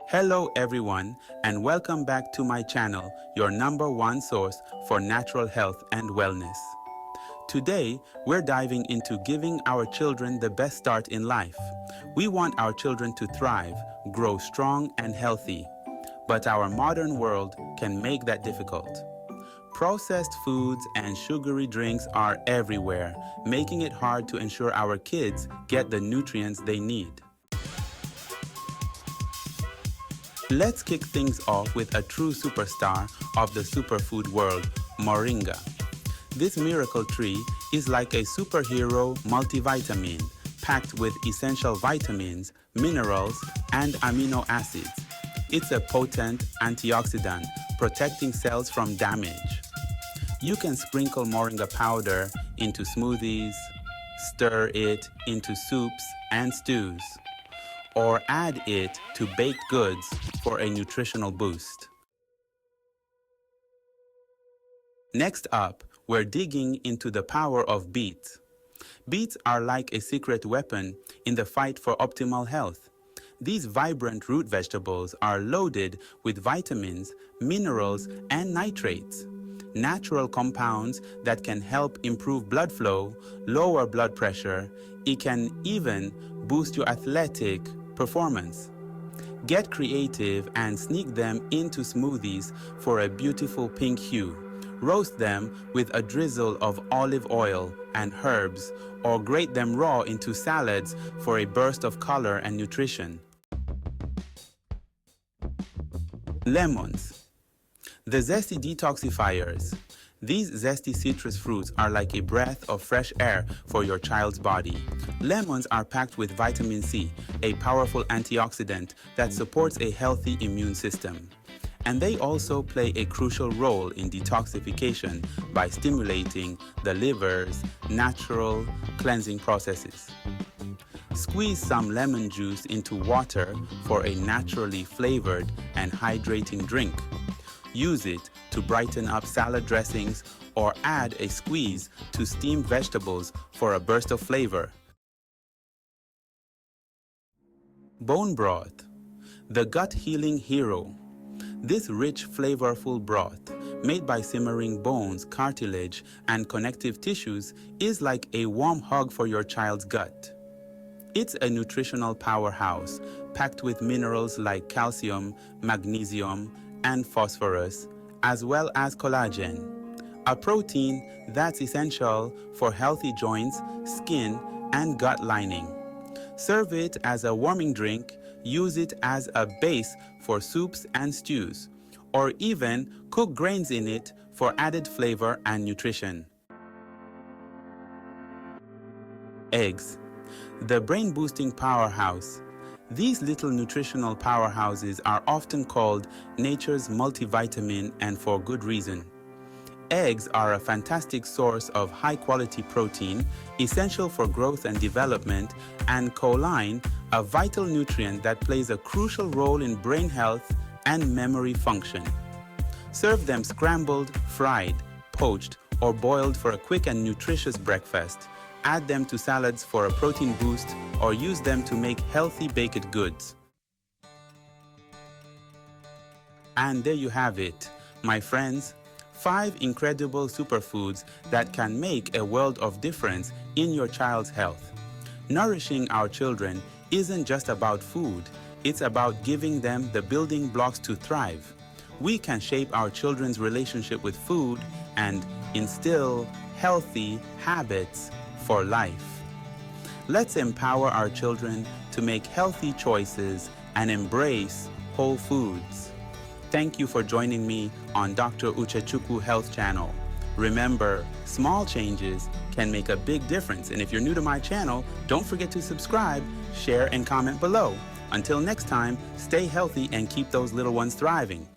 Hello everyone, and welcome back to my channel, your #1 source for natural health and wellness. Today, we're diving into giving our children the best start in life. We want our children to thrive, grow strong and healthy, but our modern world can make that difficult. Processed foods and sugary drinks are everywhere, making it hard to ensure our kids get the nutrients they need. Let's kick things off with a true superstar of the superfood world, Moringa. This miracle tree is like a superhero multivitamin, packed with essential vitamins, minerals, and amino acids. It's a potent antioxidant, protecting cells from damage. You can sprinkle Moringa powder into smoothies, stir it into soups and stews, or add it to baked goods for a nutritional boost. Next up, we're digging into the power of beets. Beets are like a secret weapon in the fight for optimal health. These vibrant root vegetables are loaded with vitamins, minerals, and nitrates, natural compounds that can help improve blood flow, lower blood pressure. It can even boost your athletic performance. Get creative and sneak them into smoothies for a beautiful pink hue. Roast them with a drizzle of olive oil and herbs, or grate them raw into salads for a burst of color and nutrition. Lemons. The Zesty detoxifiers. These zesty citrus fruits are like a breath of fresh air for your child's body. Lemons are packed with vitamin C, a powerful antioxidant that supports a healthy immune system. And they also play a crucial role in detoxification by stimulating the liver's natural cleansing processes. Squeeze some lemon juice into water for a naturally flavored and hydrating drink. Use it to brighten up salad dressings or add a squeeze to steamed vegetables for a burst of flavor. Bone broth, the gut healing hero. This rich, flavorful broth, made by simmering bones, cartilage, and connective tissues, is like a warm hug for your child's gut. It's a nutritional powerhouse, packed with minerals like calcium, magnesium, and phosphorus, as well as collagen, a protein that's essential for healthy joints, skin, and gut lining. Serve it as a warming drink, use it as a base for soups and stews, or even cook grains in it for added flavor and nutrition. Eggs, the brain-boosting powerhouse. These little nutritional powerhouses are often called nature's multivitamin, and for good reason. Eggs are a fantastic source of high-quality protein, essential for growth and development, and choline, a vital nutrient that plays a crucial role in brain health and memory function. Serve them scrambled, fried, poached, or boiled for a quick and nutritious breakfast. Add them to salads for a protein boost, or use them to make healthy baked goods. And there you have it, my friends. 5 incredible superfoods that can make a world of difference in your child's health. Nourishing our children isn't just about food, it's about giving them the building blocks to thrive. We can shape our children's relationship with food and instill healthy habits for life. Let's empower our children to make healthy choices and embrace whole foods. Thank you for joining me on Dr. Uchechukwu Health Channel. Remember, small changes can make a big difference. And if you're new to my channel, don't forget to subscribe, share, and comment below. Until next time, stay healthy and keep those little ones thriving.